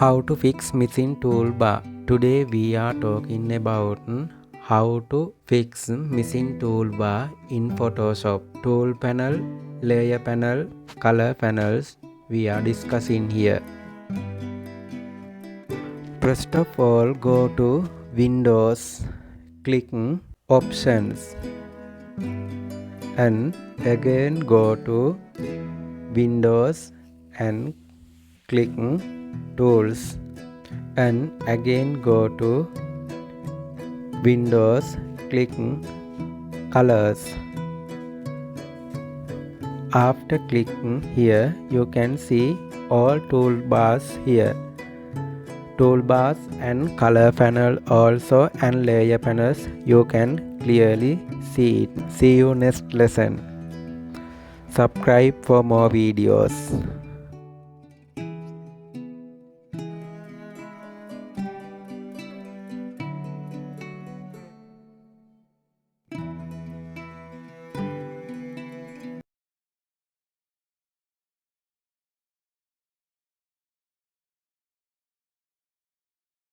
How to fix missing toolbar. Today we are talking about how to fix missing toolbar in Photoshop. Tool panel, layer panel, color panels we are discussing here. First of all, go to Windows, click Options, and again go to Windows and click Tools, and again go to Windows, click Colors. After clicking here, you can see all toolbars here. Toolbars and color panel also, and layer panels you can clearly see it. See you next lesson. Subscribe for more videos.